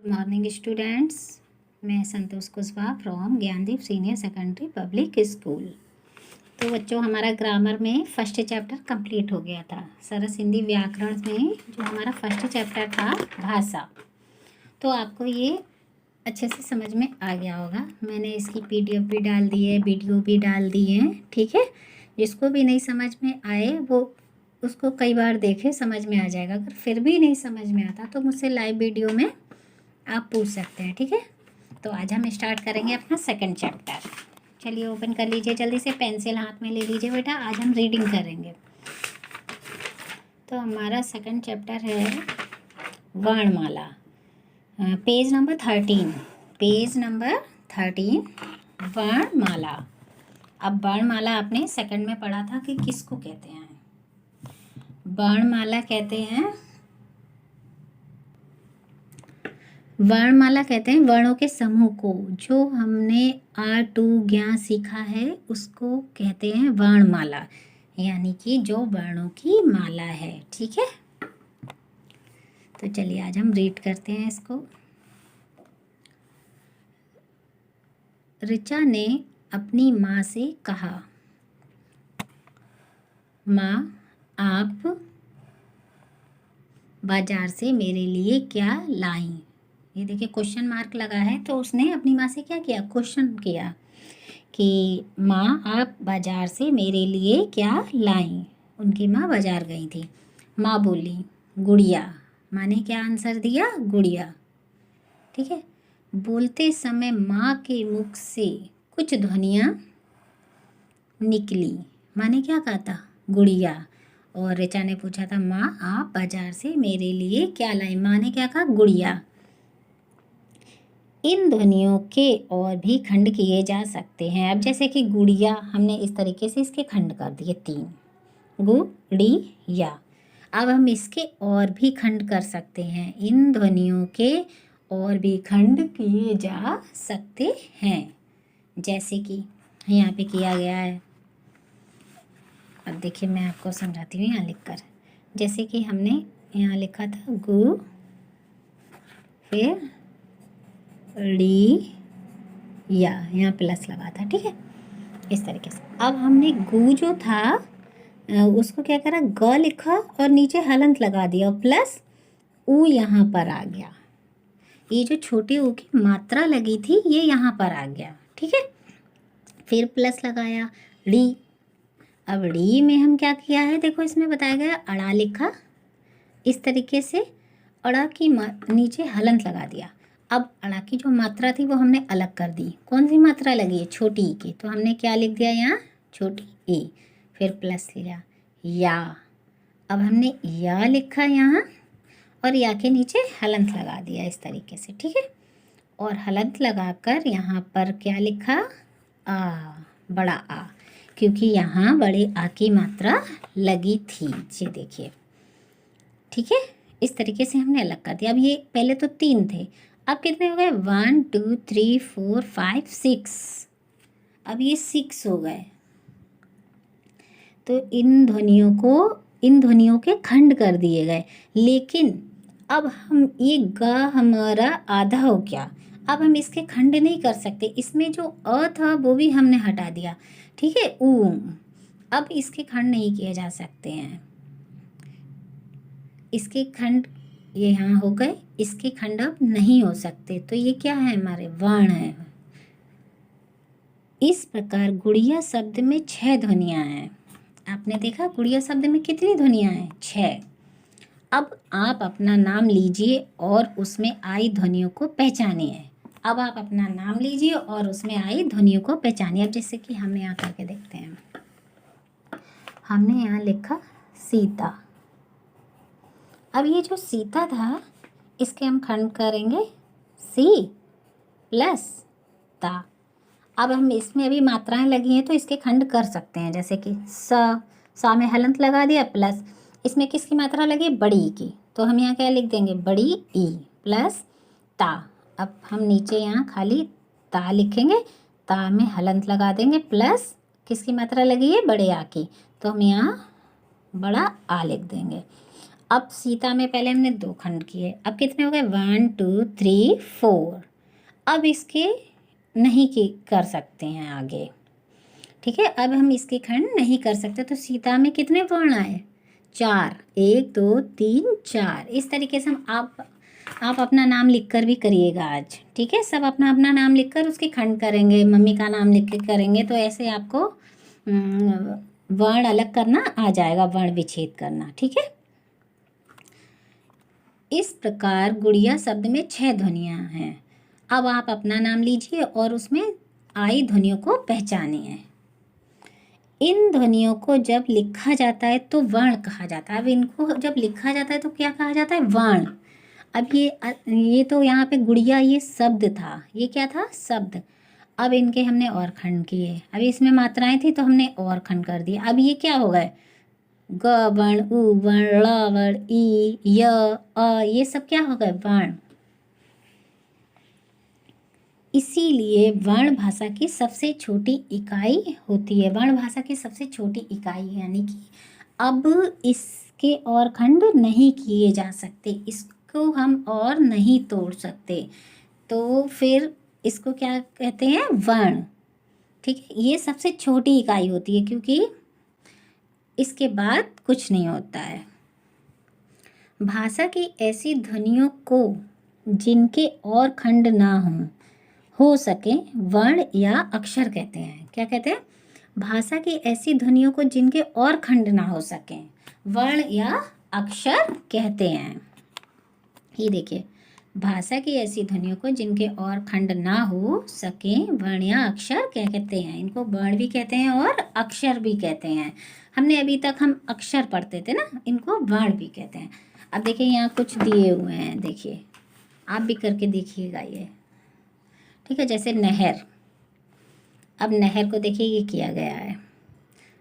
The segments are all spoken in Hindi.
Good morning students. मैं Santosh Kushwaha from Gyandeep senior secondary public school. तो बच्चों, हमारा ग्रामर में फर्स्ट चैप्टर कंप्लीट हो गया था। सरस हिंदी व्याकरण में जो हमारा फर्स्ट चैप्टर था भाषा, तो आपको ये अच्छे से समझ में आ गया होगा। मैंने इसकी PDF भी डाल दी है, वीडियो भी डाल दी है, ठीक है। जिसको भी नहीं समझ में आए वो उसको कई बार देखे, समझ में आ जाएगा। अगर फिर भी नहीं समझ में आता तो मुझसे लाइव वीडियो में आप पूछ सकते हैं, ठीक है। तो आज हम स्टार्ट करेंगे अपना सेकंड चैप्टर। चलिए ओपन कर लीजिए, जल्दी से पेंसिल हाथ में ले लीजिए बेटा। आज हम रीडिंग करेंगे। तो हमारा सेकंड चैप्टर है वर्णमाला, पेज नंबर 13। पेज नंबर 13 वर्णमाला। अब वर्णमाला आपने सेकंड में पढ़ा था कि किसको कहते हैं। वर्णमाला कहते हैं, वर्णमाला कहते हैं वर्णों के समूह को। जो हमने आ टू ज्ञा सीखा है उसको कहते हैं वर्णमाला, यानी कि जो वर्णों की माला है, ठीक है। तो चलिए आज हम रीड करते हैं इसको। ऋचा ने अपनी माँ से कहा, माँ आप बाजार से मेरे लिए क्या लाई। ये देखिए क्वेश्चन मार्क लगा है, तो उसने अपनी माँ से क्या किया, क्वेश्चन किया कि माँ आप बाजार से मेरे लिए क्या लाई। उनकी माँ बाजार गई थी। माँ बोली गुड़िया। माँ ने क्या आंसर दिया, गुड़िया, ठीक है। बोलते समय माँ के मुख से कुछ ध्वनियाँ निकली। माँ ने क्या कहा था, गुड़िया। और ऋचा ने पूछा था, माँ आप बाजार से मेरे लिए क्या लाई। माँ ने क्या कहा, गुड़िया। इन ध्वनियों के और भी खंड किए जा सकते हैं। अब जैसे कि गुड़िया, हमने इस तरीके से इसके खंड कर दिए 3, गुड़िया। अब हम इसके और भी खंड कर सकते हैं। इन ध्वनियों के और भी खंड किए जा सकते हैं, जैसे कि यहाँ पे किया गया है। अब देखिए मैं आपको समझाती हूँ यहाँ लिखकर। जैसे कि हमने यहाँ लिखा था गु, फिर ड़ी या, यहाँ प्लस लगा था, ठीक है, इस तरीके से। अब हमने गु जो था उसको क्या करा, ग लिखा और नीचे हलंत लगा दिया, प्लस ऊ यहाँ पर आ गया। ये जो छोटी ऊ की मात्रा लगी थी ये यहाँ पर आ गया, ठीक है। फिर प्लस लगाया ड़ी। अब ड़ी में हम क्या किया है, देखो इसमें बताया गया अड़ा लिखा इस तरीके से, अड़ा की नीचे हलंत लगा दिया। अब अड़ा की जो मात्रा थी वो हमने अलग कर दी। कौन सी मात्रा लगी है, छोटी ई की, तो हमने क्या लिख दिया यहाँ, छोटी ई। फिर प्लस लिया या। अब हमने या लिखा यहाँ और या के नीचे हलंत लगा दिया इस तरीके से, ठीक है। और हलंत लगाकर यहाँ पर क्या लिखा, आ, बड़ा आ, क्योंकि यहाँ बड़े आ की मात्रा लगी थी। ये देखिए, ठीक है। इस तरीके से हमने अलग कर दिया। अब ये पहले तो 3 थे, अब कितने हो गए, 1 2 3 4 5 6। अब ये 6 हो गए। तो इन ध्वनियों के खंड कर दिए गए। लेकिन अब हम ये ग हमारा आधा हो गया। अब हम इसके खंड नहीं कर सकते। इसमें जो अ था वो भी हमने हटा दिया, ठीक है, ऊ। अब इसके खंड नहीं किए जा सकते हैं। इसके खंड ये यहाँ हो गए, इसके खंड अब नहीं हो सकते। तो ये क्या है, हमारे वर्ण है। इस प्रकार गुड़िया शब्द में 6 ध्वनियाँ हैं। आपने देखा गुड़िया शब्द में कितनी ध्वनियाँ हैं, 6। अब आप अपना नाम लीजिए और उसमें आई ध्वनियों को पहचानिए। अब आप अपना नाम लीजिए और उसमें आई ध्वनियों को पहचानिए। अब जैसे कि हम यहाँ करके देखते हैं। हमने यहाँ लिखा सीता। अब ये जो सीता था इसके हम खंड करेंगे सी प्लस ता। अब हम इसमें अभी मात्राएं लगी हैं तो इसके खंड कर सकते हैं, जैसे कि सा में हलंत लगा दिया, प्लस इसमें किसकी मात्रा लगी, बड़ी ई की, तो हम यहाँ क्या लिख देंगे, बड़ी ई प्लस ता। अब हम नीचे यहाँ खाली ता लिखेंगे, ता में हलंत लगा देंगे, प्लस किसकी मात्रा लगी है, बड़े आ की, तो हम यहाँ बड़ा आ लिख देंगे। अब सीता में पहले हमने 2 खंड किए, अब कितने हो गए 1 2 3 4। अब इसके नहीं की कर सकते हैं आगे, ठीक है। अब हम इसके खंड नहीं कर सकते, तो सीता में कितने वर्ण आए 4, 1 2 3 4। इस तरीके से हम आप अपना नाम लिखकर भी करिएगा आज, ठीक है। सब अपना अपना नाम लिखकर उसके खंड करेंगे, मम्मी का नाम लिख के करेंगे, तो ऐसे आपको वर्ण अलग करना आ जाएगा, वर्ण विच्छेद करना, ठीक है। इस प्रकार गुड़िया शब्द में 6 ध्वनियाँ हैं। अब आप अपना नाम लीजिए और उसमें आई ध्वनियों को पहचानिए। इन ध्वनियों को जब लिखा जाता है तो वर्ण कहा जाता है। अब इनको जब लिखा जाता है तो क्या कहा जाता है, वर्ण। अब ये तो यहाँ पे गुड़िया ये शब्द था, ये क्या था, शब्द। अब इनके हमने और खंड किए, अब इसमें मात्राएं थी तो हमने और खंड कर दिए। अब ये क्या हो गए, ग वर्ण, उ वर्ण, ळ वर्ण, ई, य, अ, ये सब क्या हो गए, वर्ण। इसीलिए वर्ण भाषा की सबसे छोटी इकाई होती है। वर्ण भाषा की सबसे छोटी इकाई यानी कि अब इसके और खंड नहीं किए जा सकते, इसको हम और नहीं तोड़ सकते, तो फिर इसको क्या कहते हैं, वर्ण, ठीक है। ये सबसे छोटी इकाई होती है क्योंकि इसके बाद कुछ नहीं होता है। भाषा की ऐसी ध्वनियों को जिनके और खंड ना हो सके वर्ण या अक्षर कहते हैं। क्या कहते हैं, भाषा की ऐसी ध्वनियों को जिनके और खंड ना हो सके वर्ण या अक्षर कहते हैं। ये देखिए, भाषा की ऐसी ध्वनियों को जिनके और खंड ना हो सके वर्ण या अक्षर क्या कहते हैं। इनको वर्ण भी कहते हैं और अक्षर भी कहते हैं। हमने अभी तक हम अक्षर पढ़ते थे ना, इनको वर्ण भी कहते हैं। अब देखिए यहाँ कुछ दिए हुए हैं, देखिए आप भी करके देखिएगा ये, ठीक है। जैसे नहर, अब नहर को देखिए ये किया गया है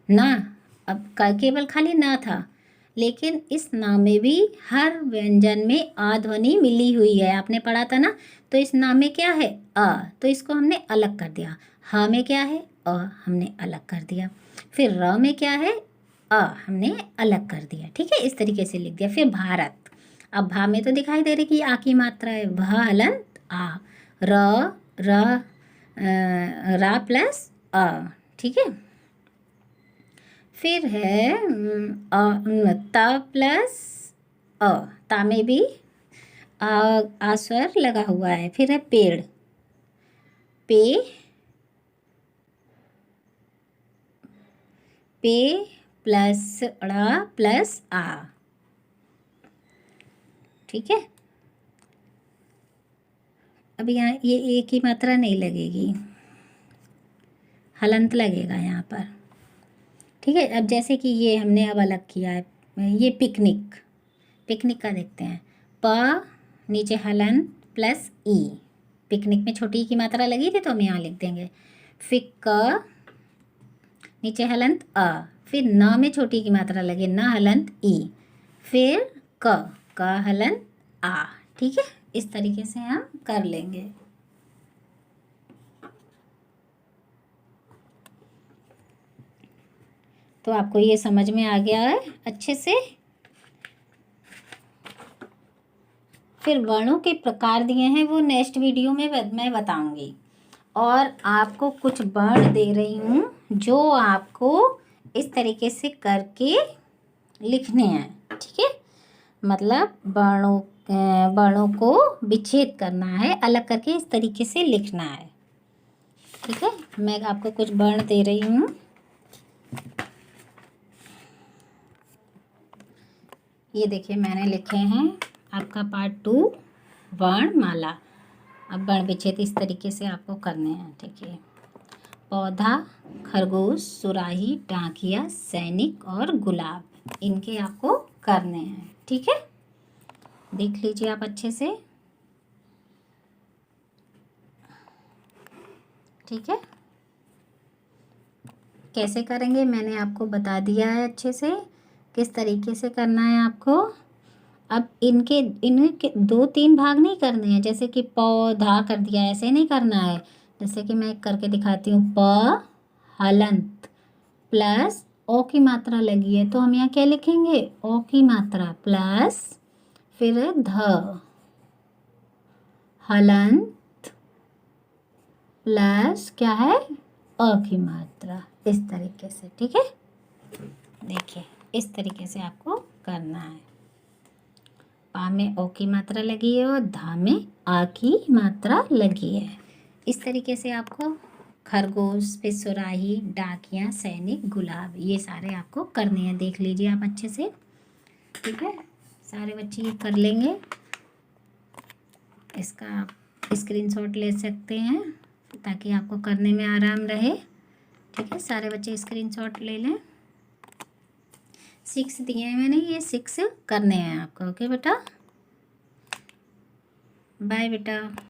ना, अब केवल खाली ना था, लेकिन इस ना में भी हर व्यंजन में आ ध्वनि मिली हुई है। आपने पढ़ा था ना, तो इस ना में क्या है, अ, तो इसको हमने अलग कर दिया। ह में क्या है, अ, हमने अलग कर दिया। फिर र में क्या है, अ, हमने अलग कर दिया, ठीक है। इस तरीके से लिख दिया। फिर भारत, अब भा में तो दिखाई दे रही कि आ की मात्रा है, भ हलंत आ, र र रा प्लस अ, ठीक है। फिर है ता प्लस अ, ता में भी आ स्वर लगा हुआ है। फिर है पेड़, पे प्लस ड़ा प्लस आ, ठीक है। अब यहाँ ये एक ही मात्रा नहीं लगेगी, हलंत लगेगा यहाँ पर, ठीक है। अब जैसे कि ये हमने अब अलग किया है, ये पिकनिक, पिकनिक का देखते हैं, प नीचे हलंत प्लस ई, पिकनिक में छोटी की मात्रा लगी थी तो हम यहाँ लिख देंगे। फिर क नीचे हलंत अ, फिर न में छोटी की मात्रा लगे, न हलंत ई, फिर क हलंत आ, ठीक है। इस तरीके से हम कर लेंगे। तो आपको ये समझ में आ गया है अच्छे से। फिर वर्णों के प्रकार दिए हैं वो नेक्स्ट वीडियो में मैं बताऊंगी, और आपको कुछ वर्ण दे रही हूँ जो आपको इस तरीके से करके लिखने हैं, ठीक है। मतलब वर्णों को विच्छेद करना है, अलग करके इस तरीके से लिखना है, ठीक है। मैं आपको कुछ वर्ण दे रही हूँ। ये देखिए मैंने लिखे हैं आपका पार्ट 2 वर्णमाला। अब वर्ण विच्छेद इस तरीके से आपको करने हैं, ठीक है। पौधा, खरगोश, सुराही, डाकिया, सैनिक और गुलाब, इनके आपको करने हैं, ठीक है। देख लीजिए आप अच्छे से, ठीक है। कैसे करेंगे मैंने आपको बता दिया है अच्छे से, किस तरीके से करना है आपको। अब इनके 2-3 भाग नहीं करने हैं, जैसे कि पौधा कर दिया, ऐसे नहीं करना है। जैसे कि मैं करके दिखाती हूँ, प हलंत प्लस ओ की मात्रा लगी है तो हम यहाँ क्या लिखेंगे, ओ की मात्रा प्लस फिर ध, हलंत प्लस क्या है, अ की मात्रा, इस तरीके से। ठीक है, देखिए इस तरीके से आपको करना है। पा में ओ की मात्रा लगी है और धा में आ की मात्रा लगी है। इस तरीके से आपको खरगोश, फिर सुराही, डाकिया, सैनिक, गुलाब, ये सारे आपको करने हैं। देख लीजिए आप अच्छे से। ठीक है, सारे बच्चे ये कर लेंगे। इसका आप स्क्रीनशॉट ले सकते हैं ताकि आपको करने में आराम रहे। ठीक है, सारे बच्चे स्क्रीनशॉट ले लें। 6 दिए हैं मैंने, ये 6 करने हैं आपको। ओके बेटा, बाय बेटा।